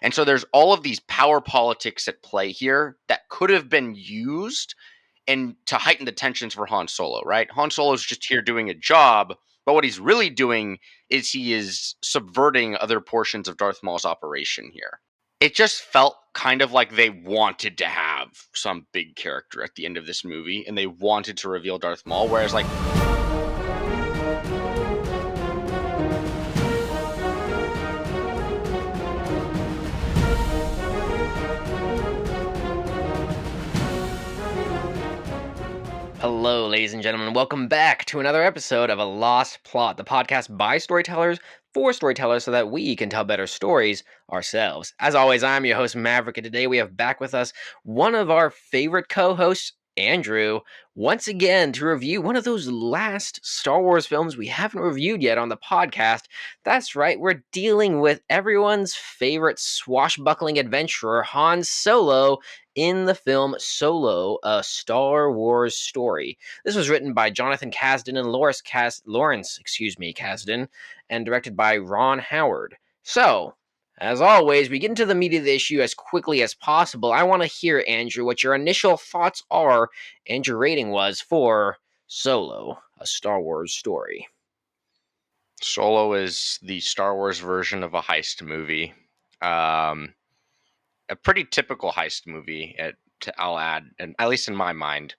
And so there's all of these power politics at play here that could have been used and to heighten the tensions for Han Solo, right? Han Solo's just here doing a job, but what he's really doing is he is subverting other portions of Darth Maul's operation here. It just felt kind of like they wanted to have some big character at the end of this movie, and they wanted to reveal Darth Maul, whereas like Hello, ladies and gentlemen. Welcome back to another episode of A Lost Plot, the podcast by storytellers for storytellers so that we can tell better stories ourselves. As always, I'm your host, Maverick, and today we have back with us one of our favorite co-hosts, Andrew, once again to review one of those last Star Wars films we haven't reviewed yet on the podcast. That's right, we're dealing with everyone's favorite swashbuckling adventurer, Han Solo, in the film Solo, a Star Wars story. This was written by Jonathan Kasdan and Lawrence Kasdan, and directed by Ron Howard. So, as always, we get into the meat of the issue as quickly as possible. I want to hear, Andrew, what your initial thoughts are and your rating was for Solo, a Star Wars story. Solo is the Star Wars version of a heist movie. A pretty typical heist movie, I'll add, and at least in my mind.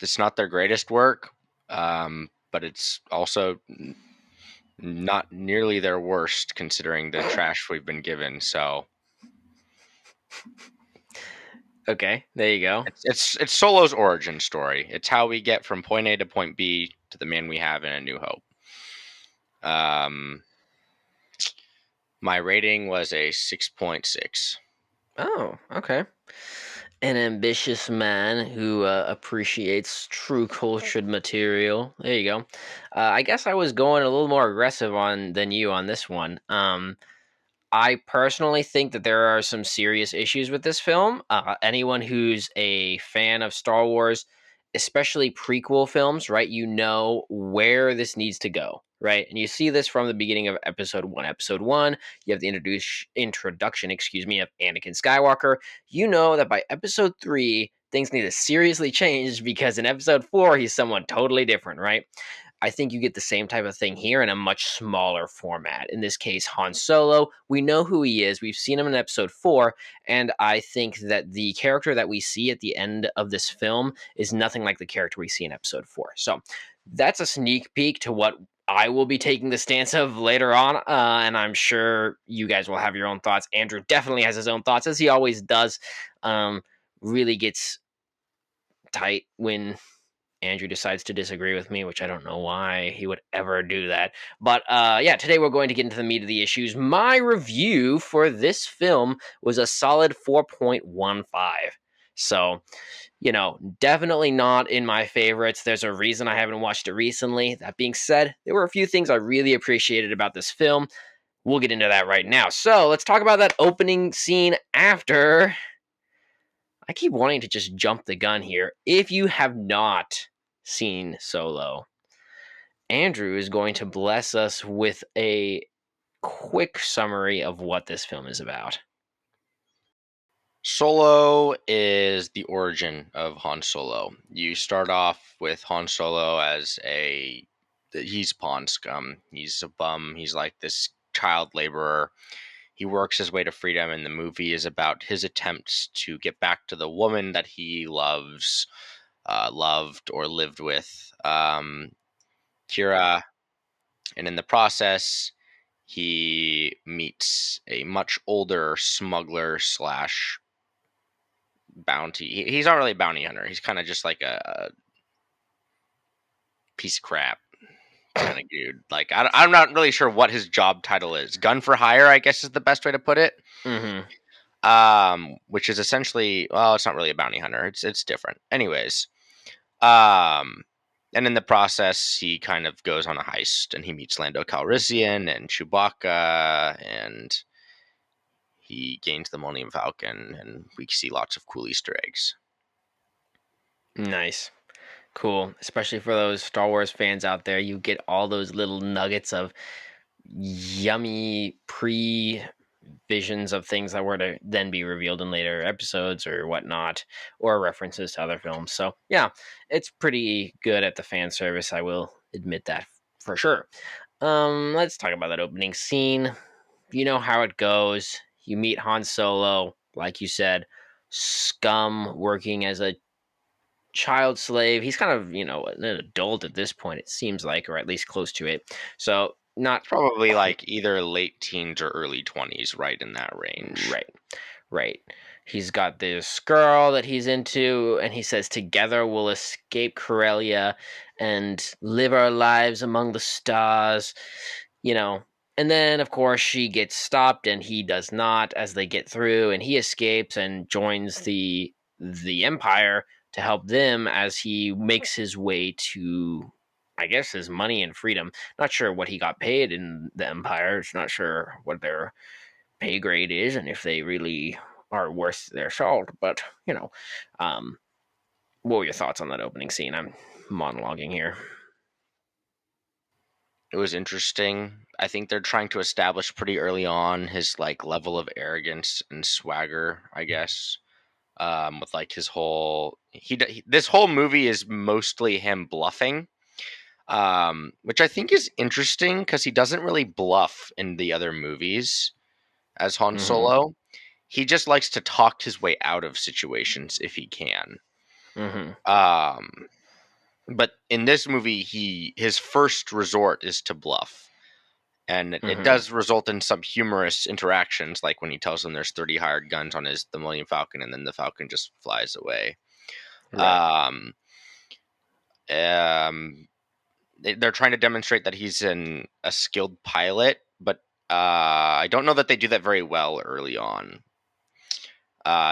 It's not their greatest work, but it's also not nearly their worst, considering the trash we've been given. So, okay, there you go. It's Solo's origin story. It's how we get from point A to point B to the man we have in A New Hope. My rating was a 6.6. Oh, okay. An ambitious man who appreciates true cultured material. There you go. I guess I was going a little more aggressive than you on this one. I personally think that there are some serious issues with this film. Anyone who's a fan of Star Wars, especially prequel films, right? You know where this needs to go, right? And you see this from the beginning of episode 1. Episode 1, you have the introduction, of Anakin Skywalker. You know that by episode 3, things need to seriously change because in episode 4, he's someone totally different, right? I think you get the same type of thing here in a much smaller format. In this case, Han Solo, we know who he is. We've seen him in episode 4, and I think that the character that we see at the end of this film is nothing like the character we see in episode 4. So that's a sneak peek to what I will be taking the stance of later on, and I'm sure you guys will have your own thoughts. Andrew definitely has his own thoughts, as he always does. Really gets tight when Andrew decides to disagree with me, which I don't know why he would ever do that. But yeah, today we're going to get into the meat of the issues. My review for this film was a solid 4.15. So, definitely not in my favorites. There's a reason I haven't watched it recently. That being said, there were a few things I really appreciated about this film. We'll get into that right now. So let's talk about that opening scene after. I keep wanting to just jump the gun here. If you have not seen Solo, Andrew is going to bless us with a quick summary of what this film is about. Solo is the origin of Han Solo. You start off with Han Solo as he's pawn scum. He's a bum. He's like this child laborer. He works his way to freedom, and the movie is about his attempts to get back to the woman that he loved or lived with, Kira. And in the process, he meets a much older smuggler slash bounty. He's not really a bounty hunter. He's kind of just like a piece of crap kind of dude. Like I'm not really sure what his job title is. Gun for hire, I guess, is the best way to put it. Mm-hmm. Which is essentially, well, it's not really a bounty hunter. It's different. Anyways, and in the process, he kind of goes on a heist, and he meets Lando Calrissian and Chewbacca, and he gains the Millennium Falcon, and we see lots of cool Easter eggs. Nice. Cool. Especially for those Star Wars fans out there, you get all those little nuggets of yummy visions of things that were to then be revealed in later episodes or whatnot, or references to other films. So yeah, it's pretty good at the fan service. I will admit that for sure. Let's talk about that opening scene. You know how it goes. You meet Han Solo, like you said, scum working as a child slave. He's kind of, an adult at this point, it seems like, or at least close to it. So not It's probably like either late teens or early 20s, right in that range. right. Right. He's got this girl that he's into, and he says, "Together we'll escape Corellia and live our lives among the stars." You know, and then, of course, she gets stopped, and he does not as they get through, and he escapes and joins the Empire to help them as he makes his way to, I guess, his money and freedom. Not sure what he got paid in the Empire. It's not sure what their pay grade is and if they really are worth their salt. But um, what were your thoughts on that opening scene? I'm monologuing here. It was interesting. I think they're trying to establish pretty early on his like level of arrogance and swagger, I guess. With like his whole this whole movie is mostly him bluffing. Which I think is interesting because he doesn't really bluff in the other movies as Han Mm-hmm. Solo. He just likes to talk his way out of situations if he can. Mm-hmm. Um, but in this movie, his first resort is to bluff, and it Mm-hmm. does result in some humorous interactions, like when he tells them there's 30 hired guns on the Millennium Falcon, and then the Falcon just flies away. Right. Um, um, they're trying to demonstrate that he's a skilled pilot, but I don't know that they do that very well early on.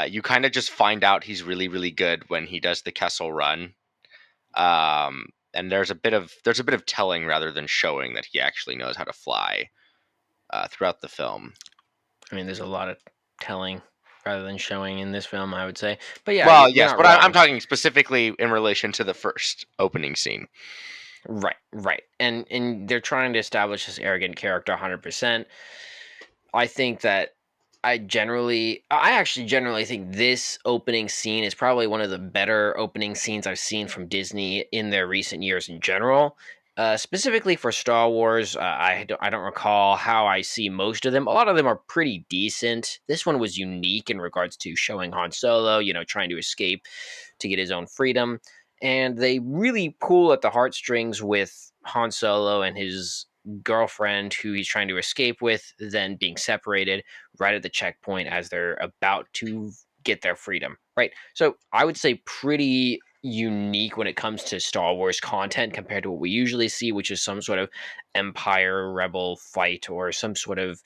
You kind of just find out he's really, really good when he does the Kessel Run. And there's a bit of telling rather than showing that he actually knows how to fly throughout the film. I mean, there's a lot of telling rather than showing in this film, I would say. But yeah, Well, you're yes, not but I'm wrong. talking specifically in relation to the first opening scene. Right, right. And they're trying to establish this arrogant character 100%. I think that I actually generally think this opening scene is probably one of the better opening scenes I've seen from Disney in their recent years in general. Specifically for Star Wars, I don't recall how I see most of them. A lot of them are pretty decent. This one was unique in regards to showing Han Solo, trying to escape to get his own freedom. And they really pull at the heartstrings with Han Solo and his girlfriend who he's trying to escape with, then being separated right at the checkpoint as they're about to get their freedom. Right. So I would say pretty unique when it comes to Star Wars content compared to what we usually see, which is some sort of Empire rebel fight or some sort of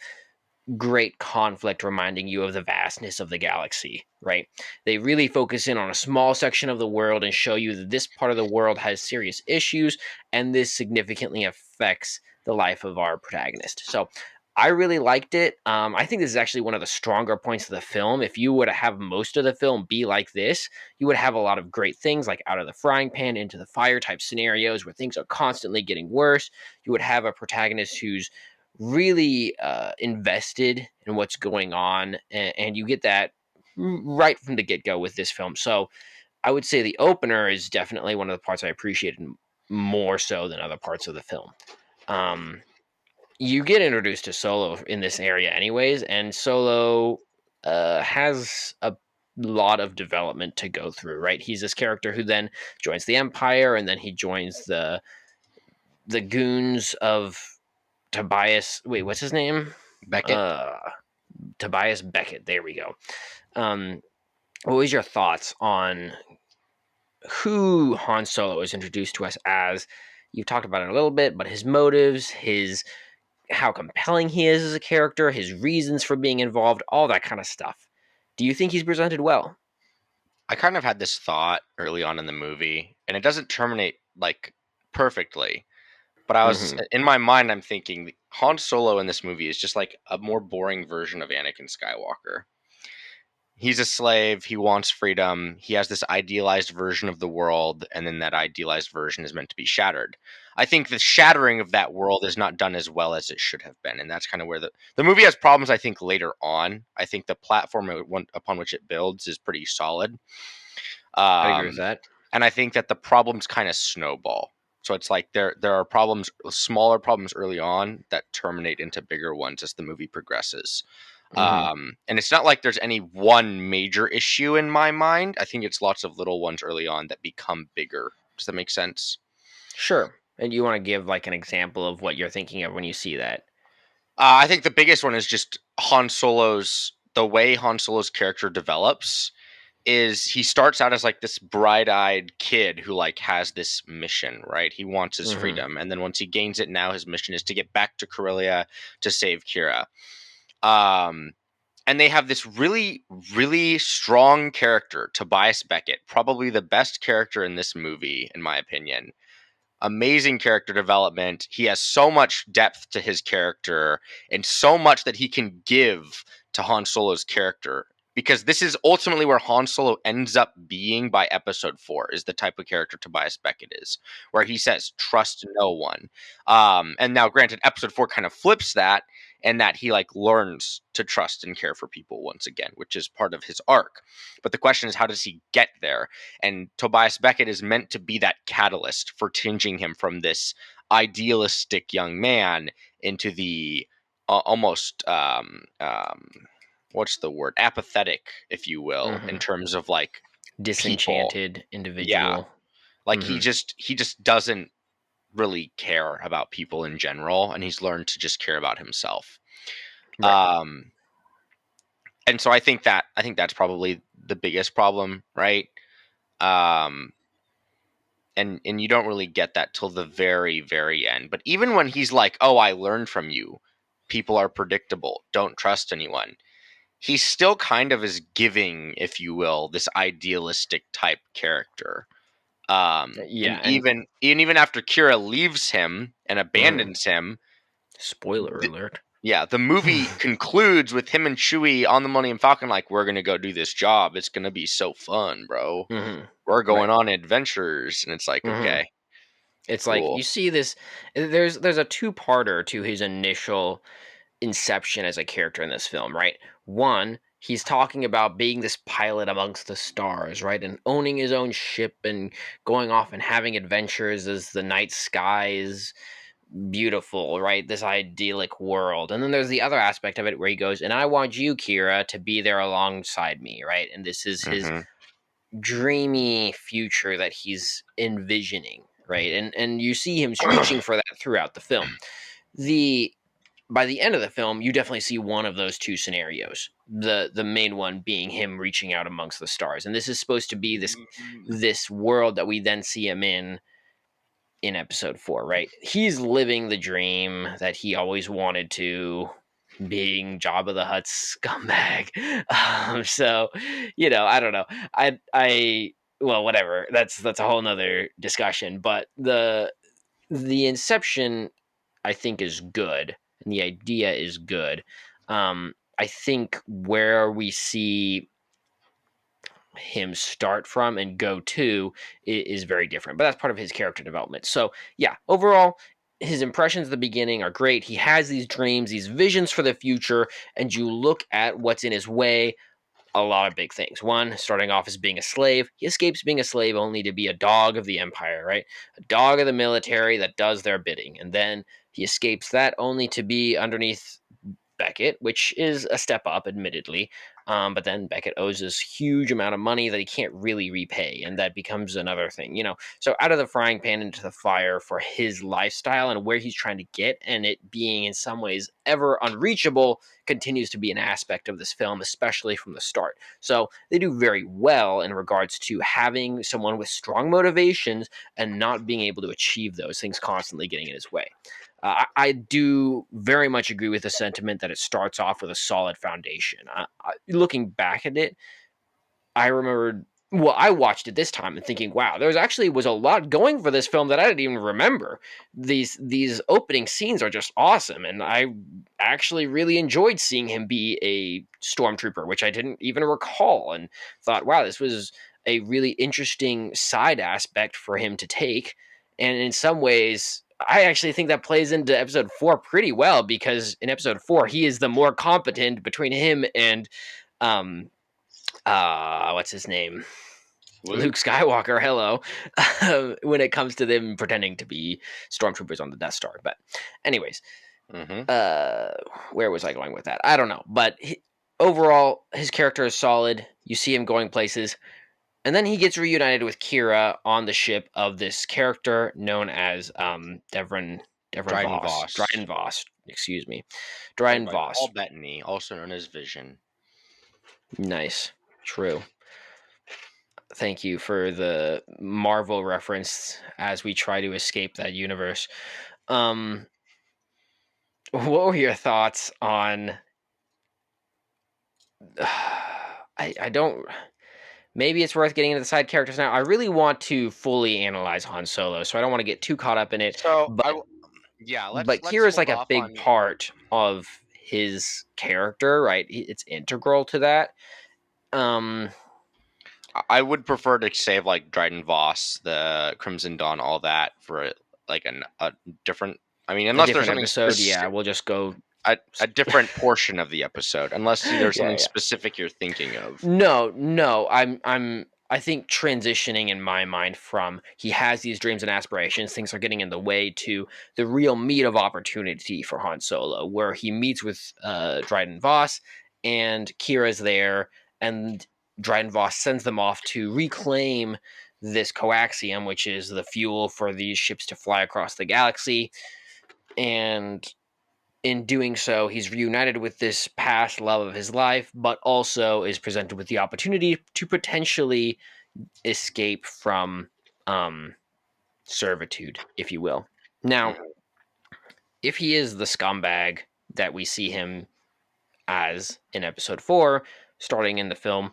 great conflict reminding you of the vastness of the galaxy, right? They really focus in on a small section of the world and show you that this part of the world has serious issues and this significantly affects the life of our protagonist. So I really liked it. I think this is actually one of the stronger points of the film. If you were to have most of the film be like this, you would have a lot of great things like out of the frying pan into the fire type scenarios where things are constantly getting worse. You would have a protagonist who's really invested in what's going on, and you get that right from the get go with this film. So I would say the opener is definitely one of the parts I appreciated more so than other parts of the film. Um, you get introduced to Solo in this area, anyways, and Solo has a lot of development to go through. Right, he's this character who then joins the Empire, and then he joins the goons of Tobias. Wait, what's his name? Beckett. Uh, Tobias Beckett. There we go. Um, what was your thoughts on who Han Solo is introduced to us as? You've talked about it a little bit, but his motives, his how compelling he is as a character, his reasons for being involved, all that kind of stuff. Do you think he's presented well? I kind of had this thought early on in the movie, and it doesn't terminate like perfectly. But I was Mm-hmm. in my mind, I'm thinking Han Solo in this movie is just like a more boring version of Anakin Skywalker. He's a slave. He wants freedom. He has this idealized version of the world, and then that idealized version is meant to be shattered. I think the shattering of that world is not done as well as it should have been, and that's kind of where the movie has problems. I think later on, I think the platform upon which it builds is pretty solid, I'd agree with um, that. and I think that the problems kind of snowball. So it's like there are problems, smaller problems early on that terminate into bigger ones as the movie progresses. Hmm. And it's not like there's any one major issue in my mind. I think it's lots of little ones early on that become bigger. Does that make sense? Sure. And you want to give like an example of what you're thinking of when you see that? I think the biggest one is just the way Han Solo's character develops is he starts out as like this bright-eyed kid who like has this mission, right? He wants his Hmm. freedom. And then once he gains it, now his mission is to get back to Corellia to save Kira. Um, and they have this really, really strong character, Tobias Beckett, probably the best character in this movie, in my opinion. Amazing character development. He has so much depth to his character and so much that he can give to Han Solo's character. Because this is ultimately where Han Solo ends up being by episode 4, is the type of character Tobias Beckett is, where he says, trust no one. And now, granted, episode 4 kind of flips that, and that he like learns to trust and care for people once again, which is part of his arc. But the question is, how does he get there? And Tobias Beckett is meant to be that catalyst for changing him from this idealistic young man into the almost what's the word, apathetic, if you will, in Hmm. terms of like people. Disenchanted Yeah, individual. like Hmm. he just doesn't really care about people in general, and he's learned to just care about himself. Right. um and so I think that's probably the biggest problem, right? um and you don't really get that till the very, very end. But even when he's like, oh, I learned from you, people are predictable, don't trust anyone, he still kind of is giving, if you will, this idealistic type character. And Yeah. And even after Kira leaves him and mhm. abandons him, Spoiler th- alert. yeah, the movie concludes with him and Chewie on the Millennium Falcon, like, we're gonna go do this job. It's gonna be so fun, bro. Hmm. We're Right. going on adventures, and it's like, Hmm. okay, It's like you cool. see this. There's a two-parter to his initial inception as a character in this film, right? One, he's talking about being this pilot amongst the stars, right? And owning his own ship and going off and having adventures as the night sky is beautiful, right? This idyllic world. And then there's the other aspect of it where he goes, and I want you, Kira, to be there alongside me, right? And this is his Hmm. dreamy future that he's envisioning, right? And you see him reaching for that throughout the film. The By the end of the film, you definitely see one of those two scenarios. The main one being him reaching out amongst the stars. And this is supposed to be this world that we then see him in episode 4, right? He's living the dream that he always wanted to, being Jabba the Hutt scumbag. So, I don't know. I well, whatever. That's a whole nother discussion. But the inception, I think, is good, and the idea is good. I think where we see him start from and go to is very different, but that's part of his character development. So, yeah, overall, his impressions at the beginning are great. He has these dreams, these visions for the future, and you look at what's in his way. A lot of big things. One, starting off as being a slave. He escapes being a slave only to be a dog of the empire, right? A dog of the military that does their bidding. And then he escapes that only to be underneath Beckett, which is a step up, admittedly. But then Beckett owes this huge amount of money that he can't really repay, and that becomes another thing, So out of the frying pan into the fire for his lifestyle and where he's trying to get, and it being in some ways ever unreachable, continues to be an aspect of this film, especially from the start. So they do very well in regards to having someone with strong motivations and not being able to achieve those things, constantly getting in his way. I do very much agree with the sentiment that it starts off with a solid foundation. Looking back at it, I remember well, I watched it this time and thinking, wow, there was a lot going for this film that I didn't even remember. These opening scenes are just awesome, and I actually really enjoyed seeing him be a stormtrooper, which I didn't even recall, and thought, wow, this was a really interesting side aspect for him to take. And in some ways, I actually think that plays into episode 4 pretty well, because in episode 4 he is the more competent between him and um what's his name? Luke Skywalker, hello, when it comes to them pretending to be stormtroopers on the Death Star. But, anyways, where was I going with that? I don't know. But overall, his character is solid. You see him going places. And then he gets reunited with Kira on the ship of this character known as Devon Dryden Voss. Voss, Dryden Voss, excuse me. played Dryden by Voss. Paul Bettany, also known as Vision. Nice. True. Thank you for the Marvel reference as we try to escape that universe. Um, what were your thoughts on? I don't. Maybe it's worth getting into the side characters now. I really want to fully analyze Han Solo, so I don't want to get too caught up in it. So But yeah, let's Kira's hold like a off big on. part of his character, right? It's integral to that. Um, I would prefer to save like Dryden Voss, the Crimson Dawn, all that for like a different. I mean, a unless there's different something episode. specific, Yeah, we'll just go. a different portion of the episode, unless there's Yeah, something yeah. specific you're thinking of. No. I think transitioning in my mind from he has these dreams and aspirations, things are getting in the way, to the real meat of opportunity for Han Solo, where he meets with Dryden Voss, and Kira's there, and Dryden Voss sends them off to reclaim this coaxium, which is the fuel for these ships to fly across the galaxy. And in doing so, he's reunited with this past love of his life, but also is presented with the opportunity to potentially escape from um, servitude, if you will. Now, Mhm. if he is the scumbag that we see him as in episode 4, starting in the film,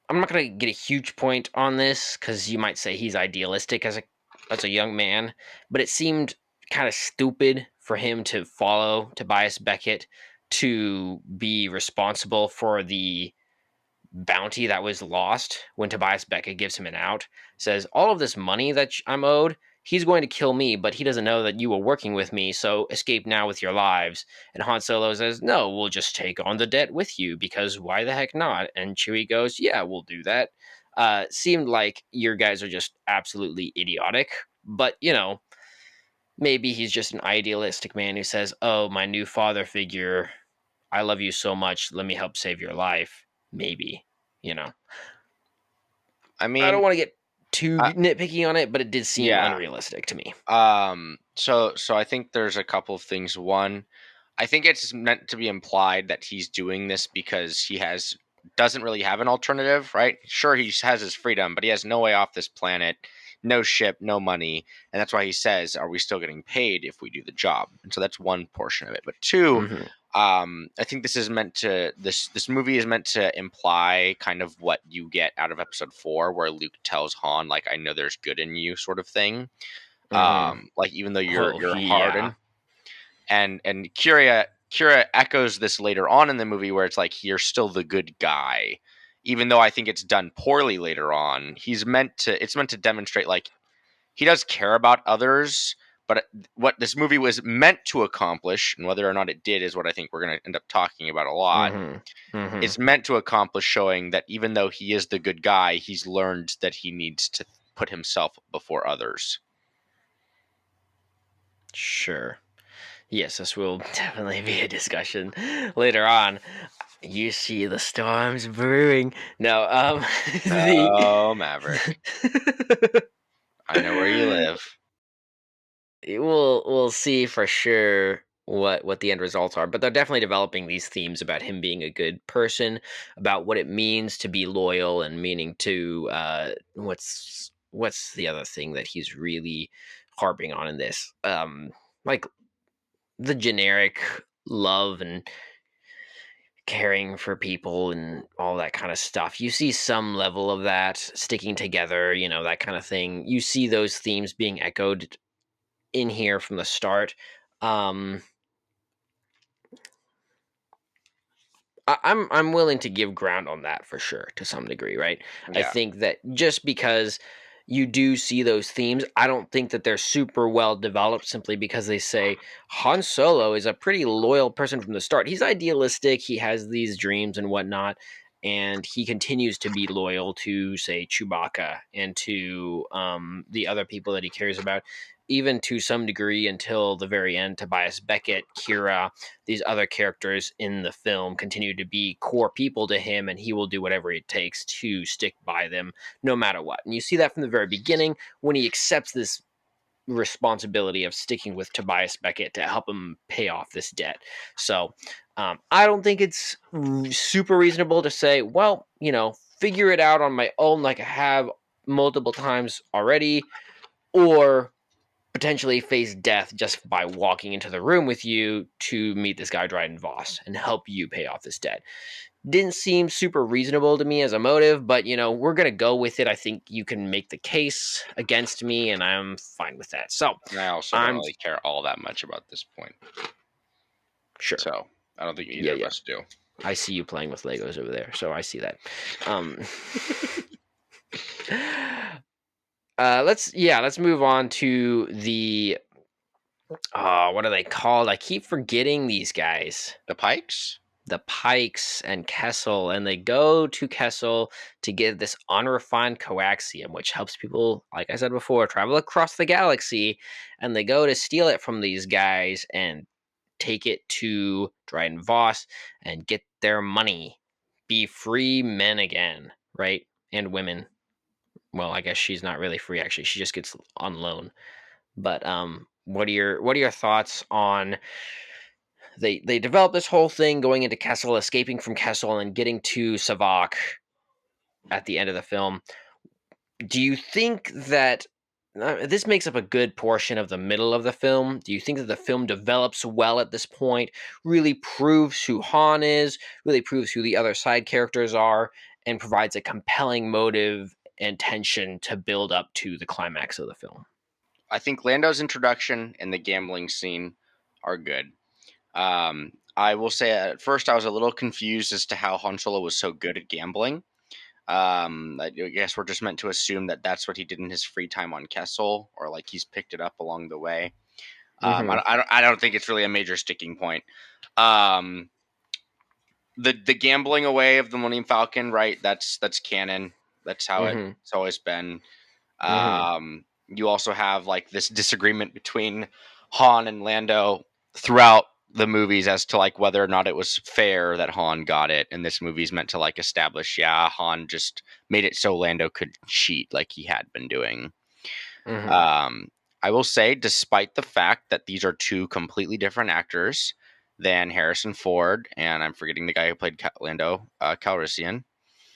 I'm not going to get a huge point on this because you might say he's idealistic as a young man, but it seemed kind of stupid for him to follow Tobias Beckett to be responsible for the bounty that was lost when Tobias Beckett gives him an out. Says, all of this money that I'm owed, he's going to kill me, but he doesn't know that you were working with me, so escape now with your lives. And Han Solo says, no, we'll just take on the debt with you, because why the heck not? And Chewie goes, yeah, we'll do that. Seemed like your guys are just absolutely idiotic, but maybe he's just an idealistic man who says, oh, my new father figure, I love you so much, let me help save your life. Maybe, you know. I I don't mean, want to get too I, nitpicky on it, but it did seem yeah. unrealistic to me. So I think there's a couple of things. One, I think it's meant to be implied that he's doing this because he doesn't really have an alternative, right? Sure, he has his freedom, but he has no way off this planet, no ship, no money, and that's why he says, "Are we still getting paid if we do the job?" And so that's one portion of it. But two, Mm-hmm. I think this movie is meant to imply kind of what you get out of episode 4, where Luke tells Han, like, "I know there's good in you," sort of thing. Mm-hmm. Like, even though Oh, you're yeah. hardened, and Kira echoes this later on in the movie, where it's like, you're still the good guy, even though I think it's done poorly later on. It's meant to demonstrate, like, he does care about others, but what this movie was meant to accomplish, and whether or not it did is what I think we're going to end up talking about a lot. Mm-hmm. Mm-hmm. It's meant to accomplish showing that even though he is the good guy, he's learned that he needs to put himself before others. Sure. Yes, this will definitely be a discussion later on. You see the storms brewing. No, the Oh, Maverick, I know where you live. we'll see for sure what the end results are, but they're definitely developing these themes about him being a good person, about what it means to be loyal, and meaning to what's the other thing that he's really harping on in this, like the generic love and caring for people and all that kind of stuff. You see some level of that, sticking together, that kind of thing. You see those themes being echoed in here from the start. I'm willing to give ground on that for sure to some degree, right? I Yeah. think that just because you do see those themes, I don't think that they're super well developed simply because they say Han Solo is a pretty loyal person from the start. He's idealistic, he has these dreams and whatnot, and he continues to be loyal to, say, Chewbacca and to the other people that he cares about, even to some degree until the very end. Tobias Beckett, Kira, these other characters in the film continue to be core people to him, and he will do whatever it takes to stick by them no matter what. And you see that from the very beginning when he accepts this responsibility of sticking with Tobias Beckett to help him pay off this debt. So I don't think it's super reasonable to say, well, figure it out on my own like I have multiple times already, or potentially face death just by walking into the room with you to meet this guy Dryden Voss and help you pay off this debt. Didn't seem super reasonable to me as a motive, but we're gonna go with it. I think you can make the case against me, and I'm fine with that. So And I also don't I'm really care all that much about this point. sure. So I don't think either Yeah, of yeah. us do. I see you playing with Legos over there, so I see that. Um, let's move on to the what are they called? I keep forgetting these guys. The Pikes? The Pikes and Kessel, and they go to Kessel to get this unrefined coaxium, which helps people, like I said before, travel across the galaxy. And they go to steal it from these guys and take it to Dryden Voss and get their money. Be free men again, right? And women. Well, I guess she's not really free actually. She just gets on loan. But what are your thoughts on they develop this whole thing going into Kessel, escaping from Kessel, and getting to Savak at the end of the film? Do you think that this makes up a good portion of the middle of the film? Do you think that the film develops well at this point, really proves who Han is, really proves who the other side characters are, and provides a compelling motive and tension to build up to the climax of the film? I think Lando's introduction and the gambling scene are good. I will say at first I was a little confused as to how Han Solo was so good at gambling. I guess we're just meant to assume that that's what he did in his free time on Kessel, or like he's picked it up along the way. Mm-hmm. I don't think it's really a major sticking point. Um, the gambling away of the Millennium Falcon, right? That's canon. That's how Mm-hmm. it's always been. Mm-hmm. You also have like this disagreement between Han and Lando throughout the movies as to like whether or not it was fair that Han got it. And this movie's meant to like establish, yeah, Han just made it so Lando could cheat like he had been doing. Mm-hmm. Um, I will say, despite the fact that these are two completely different actors than Harrison Ford and I'm forgetting the guy who played Lando Calrissian.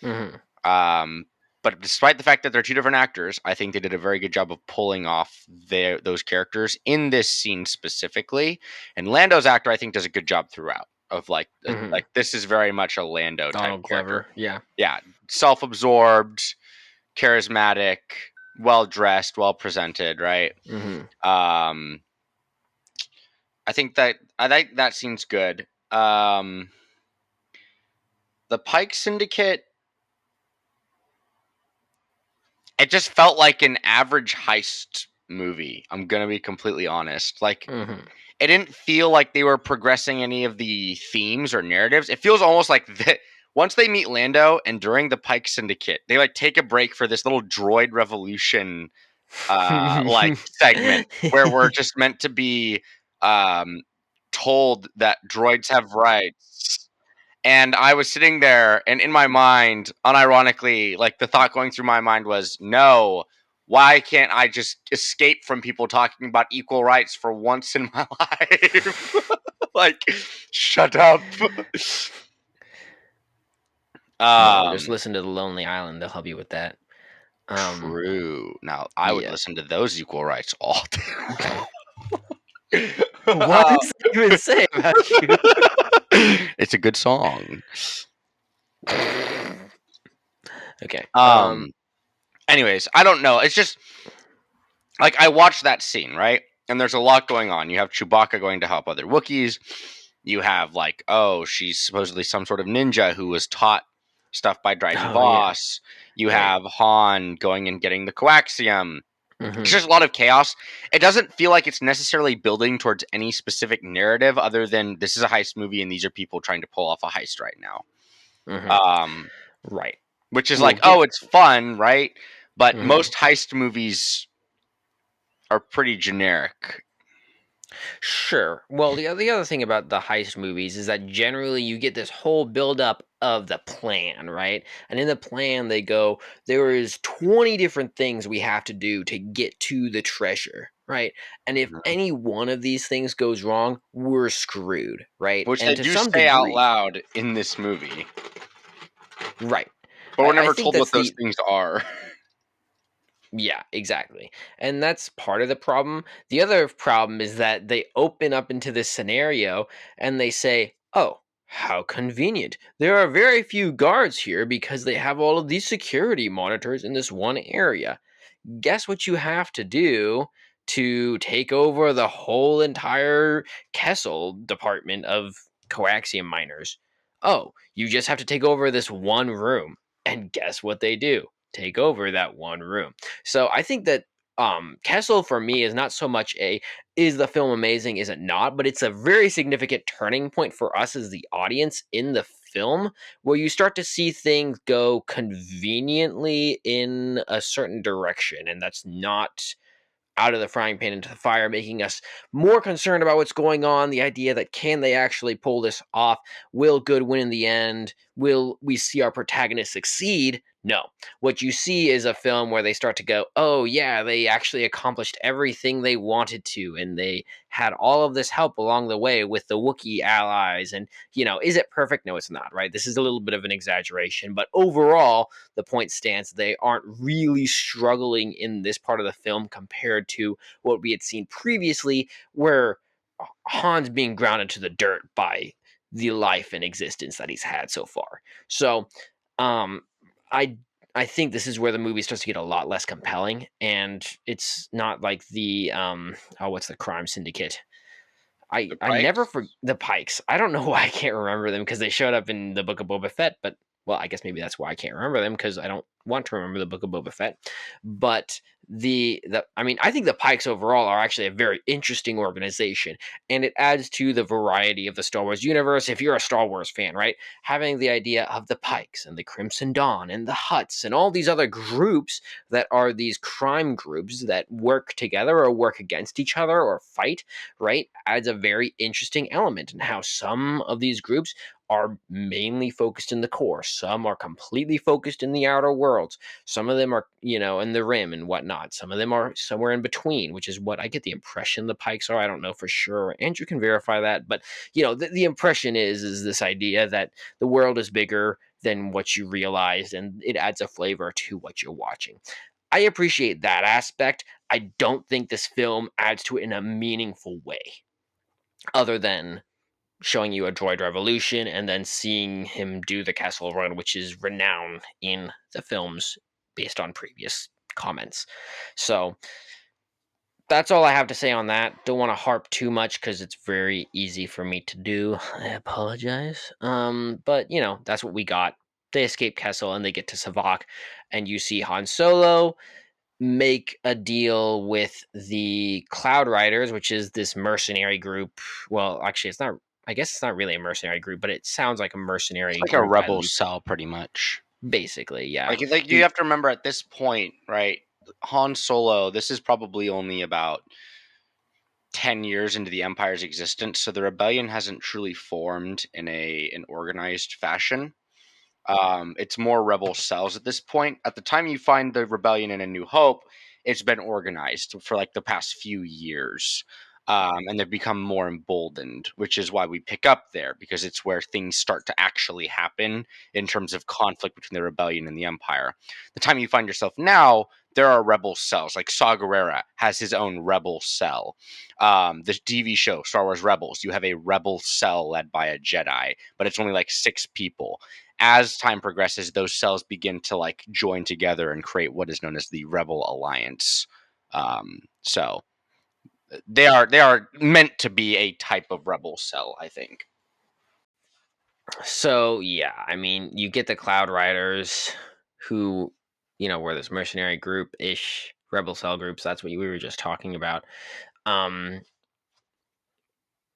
Mm-hmm. Um, but despite the fact that they're two different actors, I think they did a very good job of pulling off those characters in this scene specifically. And Lando's actor, I think, does a good job throughout. Of like Mm-hmm. this is very much a Lando type Donald character. Glover, yeah. Yeah, self-absorbed, charismatic, well dressed, well presented. Right. Mm-hmm. Um, I think that seems good. The Pike Syndicate, it just felt like an average heist movie. I'm gonna be completely honest. Like Mm-hmm. it didn't feel like they were progressing any of the themes or narratives. It feels almost like that once they meet Lando and during the Pike Syndicate, they like take a break for this little droid revolution like segment where we're just meant to be um told that droids have rights. And I was sitting there, and in my mind, unironically, like the thought going through my mind was, no, why can't I just escape from people talking about equal rights for once in my life? Like, shut up. No, just um, listen to The Lonely Island. They'll help you with that. True. Now, I would Yeah. listen to those equal rights all day. What does that even say about you? It's a good song. Okay. Anyways, I don't know. It's just like I watched that scene, right? And there's a lot going on. You have Chewbacca going to help other Wookiees. You have like, oh, she's supposedly some sort of ninja who was taught stuff by Dryden Oh yeah. Voss. You Right. have Han going and getting the coaxium. It's Hmm. just a lot of chaos. It doesn't feel like it's necessarily building towards any specific narrative other than this is a heist movie and these are people trying to pull off a heist right now. Hmm. Um, Right. which is We'll like, get. oh, it's fun, right? But Mhm. most heist movies are pretty generic. Sure. Well, the other thing about the heist movies is that generally you get this whole buildup of the plan, right? And in the plan, they go, there is 20 different things we have to do to get to the treasure, right? And if Mhm. any one of these things goes wrong, we're screwed, right? Which And they to do some say out degree, loud in this movie, right. but we're I never think told what that's those the things are. Yeah, exactly. And that's part of the problem. The other problem is that they open up into this scenario and they say, oh, how convenient. There are very few guards here because they have all of these security monitors in this one area. Guess what you have to do to take over the whole entire Kessel department of coaxium miners? Oh, you just have to take over this one room. And guess what they do? Take over that one room. So I think that Kessel for me is not so much a is the film amazing, is it not? But it's a very significant turning point for us as the audience in the film where you start to see things go conveniently in a certain direction, and that's not out of the frying pan into the fire, making us more concerned about what's going on. The idea that can they actually pull this off? Will good win in the end? Will we see our protagonist succeed? No. What you see is a film where they start to go, oh, yeah, they actually accomplished everything they wanted to, and they had all of this help along the way with the Wookiee allies. And, is it perfect? No, it's not, right? This is a little bit of an exaggeration, but overall, the point stands they aren't really struggling in this part of the film compared to what we had seen previously, where Han's being grounded to the dirt by the life and existence that he's had so far. So, um, I I think this is where the movie starts to get a lot less compelling, and it's not like the what's the crime syndicate? I The I never Pikes? for the Pikes. I don't know why I can't remember them because they showed up in the Book of Boba Fett, but well, I guess maybe that's why I can't remember them because I don't want to remember the Book of Boba Fett. But the I mean, I think the Pikes overall are actually a very interesting organization, and it adds to the variety of the Star Wars universe. If you're a Star Wars fan, right, having the idea of the Pikes and the Crimson Dawn and the Hutts and all these other groups that are these crime groups that work together or work against each other or fight, right, adds a very interesting element in how some of these groups are mainly focused in the core. Some are completely focused in the outer worlds. Some of them are, in the rim and whatnot. Some of them are somewhere in between, which is what I get the impression the Pikes are. I don't know for sure. Andrew can verify that, but the impression is this idea that the world is bigger than what you realized, and it adds a flavor to what you're watching. I appreciate that aspect. I don't think this film adds to it in a meaningful way, other than showing you a droid revolution and then seeing him do the Kessel Run, which is renowned in the films based on previous comments. So that's all I have to say on that. Don't want to harp too much because it's very easy for me to do. I apologize. But that's what we got. They escape Kessel and they get to Savak, and you see Han Solo make a deal with the Cloud Riders, which is this mercenary group. Well, actually, it's not. I guess it's not really a mercenary group, but it sounds like a It's mercenary like a group at rebel least. cell, pretty much. Basically, yeah. Like you The have to remember at this point, right? Han Solo. This is probably only about 10 years into the Empire's existence, so the rebellion hasn't truly formed in an organized fashion. It's more rebel cells at this point. At the time you find the rebellion in A New Hope, it's been organized for like the past few years. And they've become more emboldened, which is why we pick up there because it's where things start to actually happen in terms of conflict between the rebellion and the empire. The time you find yourself now, there are rebel cells. Like Saw Gerrera has his own rebel cell. The TV show Star Wars Rebels, you have a rebel cell led by a Jedi, but it's only like 6 people. As time progresses, those cells begin to like join together and create what is known as the Rebel Alliance. So they are meant to be a type of rebel cell, I think. So yeah, I mean, you get the Cloud Riders, who, were this mercenary group ish rebel cell groups. That's what we were just talking about. Um,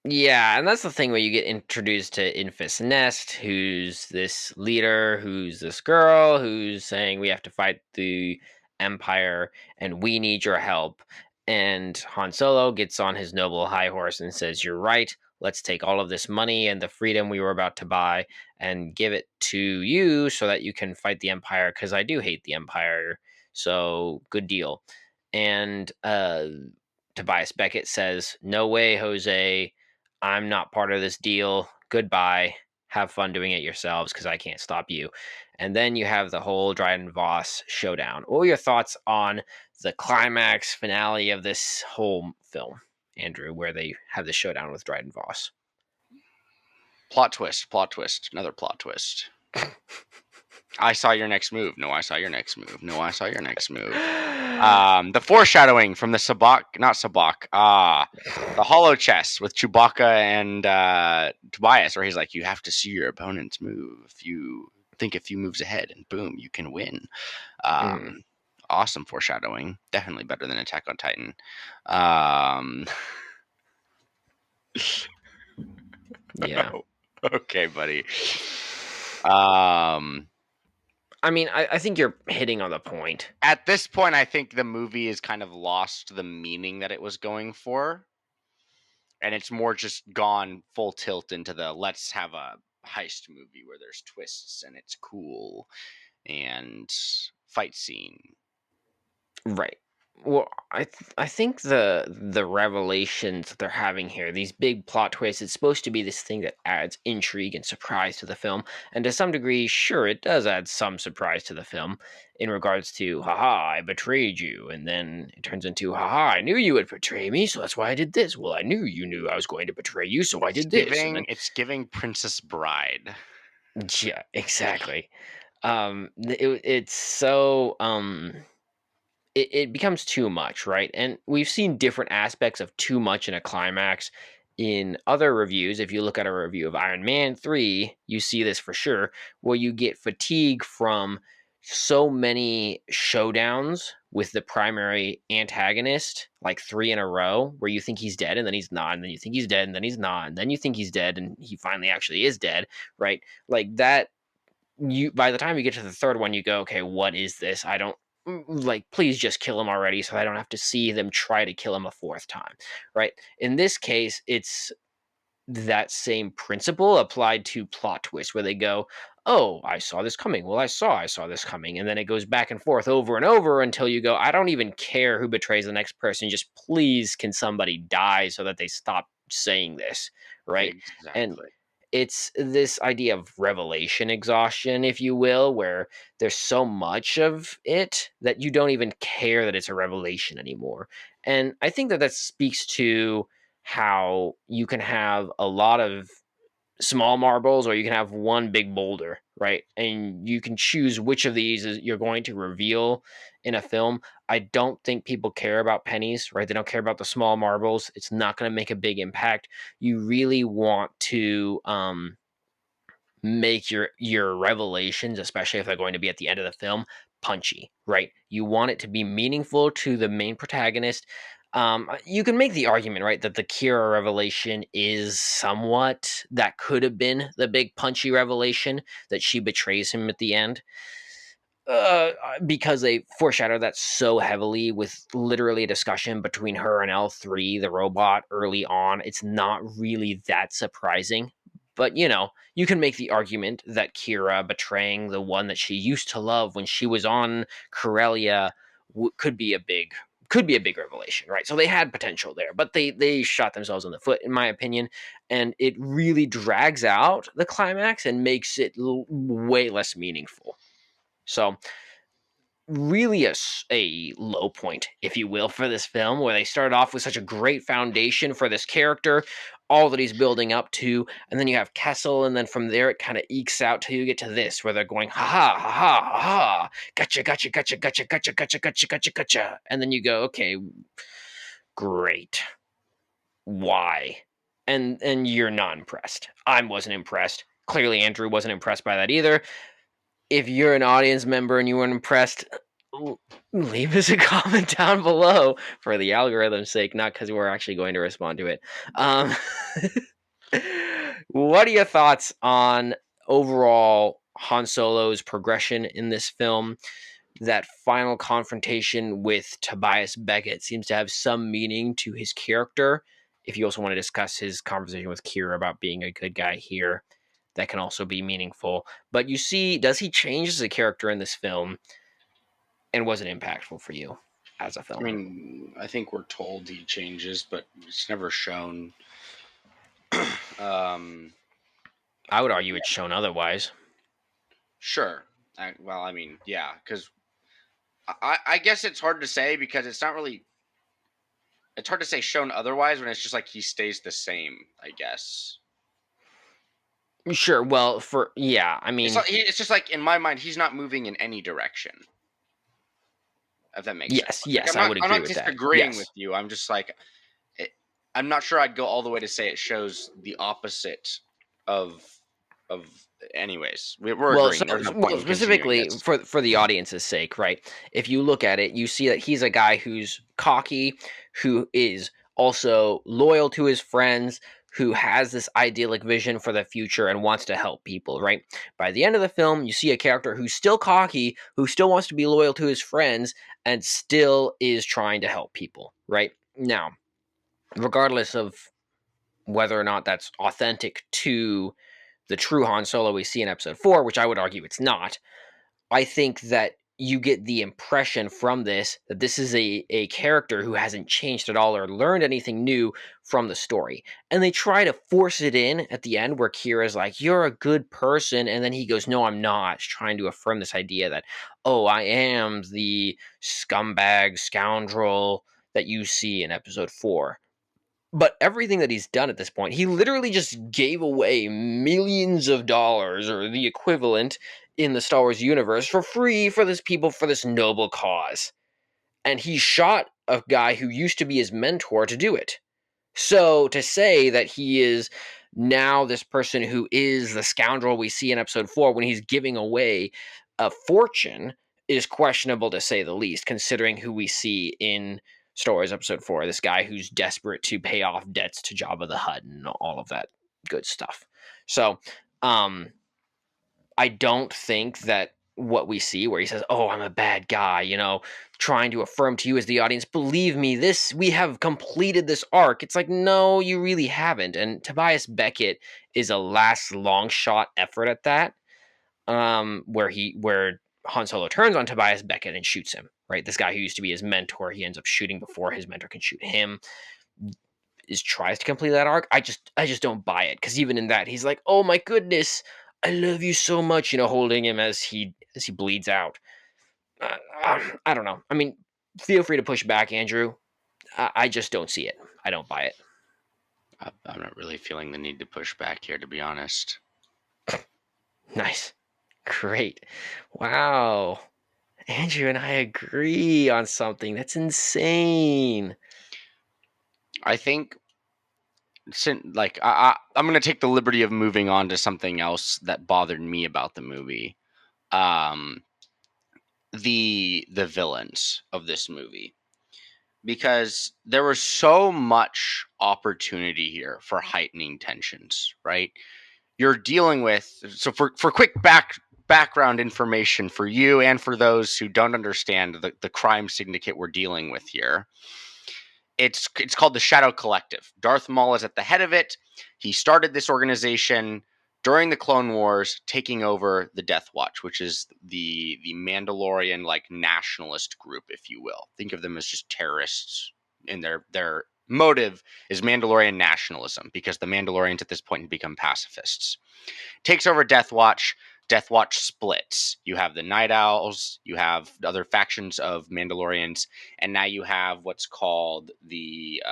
Yeah, and that's the thing where you get introduced to Infus Nest, who's this leader, who's this girl, who's saying we have to fight the Empire and we need your help. And Han Solo gets on his noble high horse and says, "You're right. Let's take all of this money and the freedom we were about to buy and give it to you so that you can fight the Empire, because I do hate the Empire. So good deal." And Tobias Beckett says, "No way, Jose. I'm not part of this deal. Goodbye. Have fun doing it yourselves because I can't stop you." And then you have the whole Dryden Voss showdown. What were your thoughts on the climax finale of this whole film, Andrew, where they have the showdown with Dryden Voss? Plot twist, another plot twist. I saw your next move. No, I saw your next move. No, I saw your next move. The foreshadowing from the not Sabak, the hollow chest with Chewbacca and Tobias, where he's like, you have to see your opponent's move. If you think a few moves ahead, and boom, you can win. Awesome foreshadowing. Definitely better than Attack on Titan. Yeah. Okay, buddy. I mean, I think you're hitting on the point. At this point, I think the movie has kind of lost the meaning that it was going for. And it's more just gone full tilt into the let's have a heist movie where there's twists and it's cool and fight scene. Right. Well, I think the revelations that they're having here, these big plot twists, it's supposed to be this thing that adds intrigue and surprise to the film, and to some degree, sure, it does add some surprise to the film in regards to, haha, I betrayed you, and then it turns into, haha, I knew you would betray me, so that's why I did this. Well, I knew you knew I was going to betray you, so I did this, and then It's giving Princess Bride. yeah, exactly. It's so it becomes too much, right? And we've seen different aspects of too much in a climax in other reviews. If you look at a review of Iron Man 3, you see this for sure, where you get fatigue from so many showdowns with the primary antagonist, like 3 in a row, where you think he's dead and then he's not, and then you think he's dead and then he's not, and then you think he's dead and he finally actually is dead, right? Like that, you by the time you get to the third one, you go, okay, what is this? I don't like, please just kill him already so I don't have to see them try to kill him a fourth time, right? In this case, it's that same principle applied to plot twists where they go, oh, I saw this coming. Well, I saw this coming. And then it goes back and forth over and over until you go, I don't even care who betrays the next person. Just please, can somebody die so that they stop saying this, right? And Exactly. it's this idea of revelation exhaustion, if you will, where there's so much of it that you don't even care that it's a revelation anymore. And I think that that speaks to how you can have a lot of small marbles or you can have one big boulder, right? And you can choose which of these is you're going to reveal in a film. I don't think people care about pennies, right? They don't care about the small marbles. It's not going to make a big impact. You really want to make your revelations, especially if they're going to be at the end of the film, punchy, right? You want it to be meaningful to the main protagonist. You can make the argument, right, that the Kira revelation is somewhat that could have been the big punchy revelation that she betrays him at the end. Because they foreshadow that so heavily with literally a discussion between her and L3, the robot, early on. It's not really that surprising. But, you can make the argument that Kira betraying the one that she used to love when she was on Corellia could be a big revelation, right? So they had potential there, but they shot themselves in the foot, in my opinion, and it really drags out the climax and makes it way less meaningful. So really a low point, if you will, for this film, where they started off with such a great foundation for this character, all that he's building up to, and then you have Kessel, and then from there it kind of ekes out till you get to this, where they're going, ha ha, ha ha, ha ha, gotcha, gotcha, gotcha, gotcha, gotcha, gotcha, gotcha, gotcha, gotcha. And then you go, okay, great. Why? And you're not impressed. I wasn't impressed. Clearly Andrew wasn't impressed by that either. If you're an audience member and you weren't impressed, leave us a comment down below for the algorithm's sake, not because we're actually going to respond to it. What are your thoughts on overall Han Solo's progression in this film? That final confrontation with Tobias Beckett seems to have some meaning to his character. If you also want to discuss his conversation with Kira about being a good guy here, that can also be meaningful. But you see, does he change as a character in this film? And was it impactful for you as a film? I mean, I think we're told he changes, but it's never shown. I would argue it's shown otherwise. Sure. I mean, yeah, because I guess it's hard to say because it's not really. It's hard to say shown otherwise when it's just like he stays the same, I guess. Sure. Well, I mean, it's just like in my mind, he's not moving in any direction. If that makes sense. Yes, I would agree with that. I'm not disagreeing with you. I'm just like, I'm not sure I'd go all the way to say it shows the opposite of. Anyways, we're agreeing. Well, specifically for the audience's sake, right? If you look at it, you see that he's a guy who's cocky, who is also loyal to his friends, who has this idyllic vision for the future and wants to help people, right? By the end of the film, you see a character who's still cocky, who still wants to be loyal to his friends, and still is trying to help people, right? Now, regardless of whether or not that's authentic to the true Han Solo we see in episode 4, which I would argue it's not, I think that you get the impression from this that this is a character who hasn't changed at all or learned anything new from the story. And they try to force it in at the end where Kira's like, you're a good person. And then he goes, no, I'm not, trying to affirm this idea that, oh, I am the scumbag scoundrel that you see in episode 4. But everything that he's done at this point, he literally just gave away millions of dollars or the equivalent in the Star Wars universe for free for this people for this noble cause. And he shot a guy who used to be his mentor to do it. So to say that he is now this person who is the scoundrel we see in episode 4 when he's giving away a fortune is questionable to say the least, considering who we see in Star Wars episode 4, this guy who's desperate to pay off debts to Jabba the Hutt and all of that good stuff. So, I don't think that what we see where he says, oh, I'm a bad guy, trying to affirm to you as the audience, believe me, we have completed this arc. It's like, no, you really haven't. And Tobias Beckett is a last long shot effort at that, where Han Solo turns on Tobias Beckett and shoots him, right? This guy who used to be his mentor, he ends up shooting before his mentor can shoot him. Tries to complete that arc. I just don't buy it, because even in that, he's like, oh my goodness, I love you so much, holding him as he bleeds out. I don't know. I mean, feel free to push back, Andrew. I just don't see it. I don't buy it. I'm not really feeling the need to push back here, to be honest. Nice. Great. Wow. Andrew and I agree on something. That's insane. I think, like, I'm going to take the liberty of moving on to something else that bothered me about the movie. The villains of this movie. Because there was so much opportunity here for heightening tensions, right? You're dealing with, so for quick background information for you and for those who don't understand the crime syndicate we're dealing with here, it's called the Shadow Collective. Darth Maul is at the head of it. He started this organization during the Clone Wars, taking over the Death Watch, which is the Mandalorian like nationalist group, if you will. Think of them as just terrorists, and their motive is Mandalorian nationalism, because the Mandalorians at this point have become pacifists. Takes over Death Watch, Death Watch splits. You have the Night Owls, you have the other factions of Mandalorians, and now you have what's called the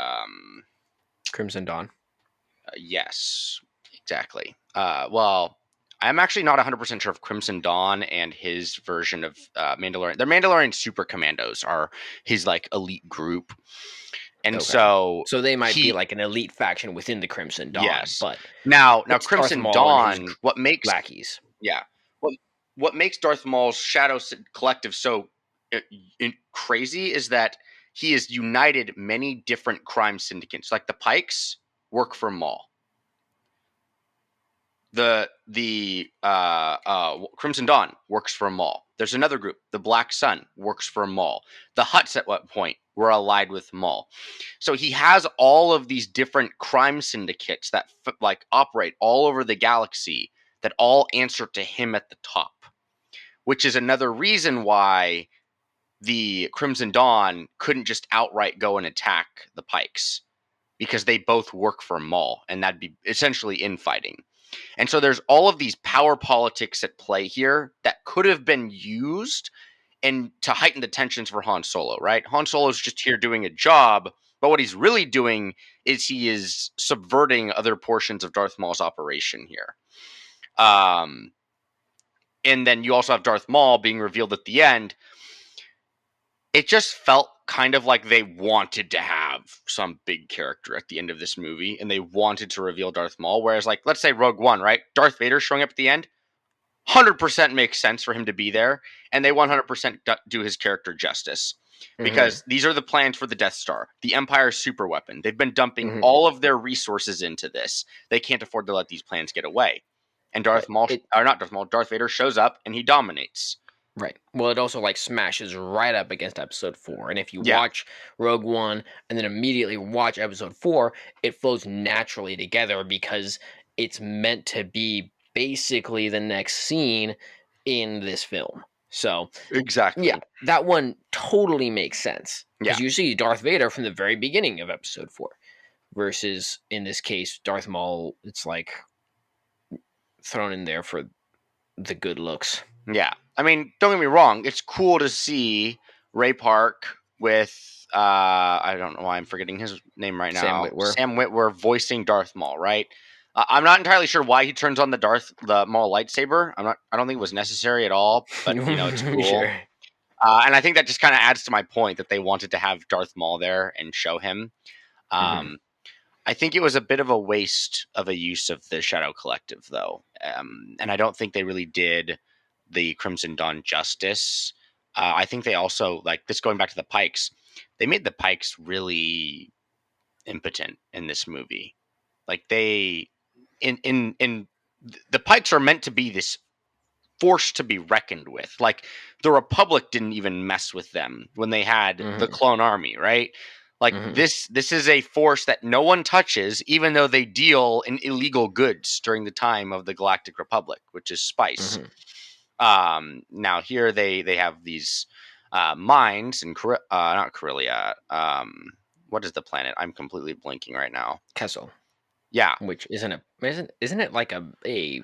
Crimson Dawn. yes, exactly. Well, I'm actually not 100% sure if Crimson Dawn and his version of Mandalorian, the Mandalorian Super Commandos are his like elite group, and Okay. so So they might be he like an elite faction within the Crimson Dawn, yes. but Now it's Darth Crimson Maul and his Dawn, what makes lackeys. yeah, what what makes Darth Maul's Collective so crazy is that he has united many different crime syndicates. Like the Pikes work for Maul. The Crimson Dawn works for Maul. There's another group, the Black Sun, works for Maul. The Hutts at what point were allied with Maul. So he has all of these different crime syndicates that like operate all over the galaxy that all answer to him at the top, which is another reason why the Crimson Dawn couldn't just outright go and attack the Pikes because they both work for Maul, and that'd be essentially infighting. And so there's all of these power politics at play here that could have been used and to heighten the tensions for Han Solo, right? Han Solo's just here doing a job, but what he's really doing is he is subverting other portions of Darth Maul's operation here. And then you also have Darth Maul being revealed at the end. It just felt kind of like they wanted to have some big character at the end of this movie, and they wanted to reveal Darth Maul. Whereas, like, let's say Rogue One, right? Darth Vader showing up at the end, 100% makes sense for him to be there, and they 100% do his character justice. Because these are the plans for the Death Star, the Empire's super weapon. They've been dumping all of their resources into this. They can't afford to let these plans get away. And Darth Vader shows up and he dominates. Right. Well, it also like smashes right up against episode 4. And if you Yeah. watch Rogue One and then immediately watch episode 4, it flows naturally together because it's meant to be basically the next scene in this film. So, Exactly. yeah, that one totally makes sense. Because Yeah. you see Darth Vader from the very beginning of episode 4 versus, in this case, Darth Maul, it's like thrown in there for the good looks. Yeah. I mean, don't get me wrong. It's cool to see Ray Park with, I don't know why I'm forgetting his name right now. Sam Witwer voicing Darth Maul, right? I'm not entirely sure why he turns on the Maul lightsaber. I don't think it was necessary at all, but you know, it's cool. Sure. And I think that just kind of adds to my point that they wanted to have Darth Maul there and show him. I think it was a bit of a waste of a use of the Shadow Collective, though. And I don't think they really did the Crimson Dawn justice. I think they also, like, this going back to the Pikes, they made the Pikes really impotent in this movie. Like, the Pikes are meant to be this force to be reckoned with. Like, the Republic didn't even mess with them when they had the clone army, right? Like, this is a force that no one touches, even though they deal in illegal goods during the time of the Galactic Republic, which is spice. Now here they have these mines in not Corellia. What is the planet? I'm completely blinking right now. Kessel. Yeah, Which isn't it like a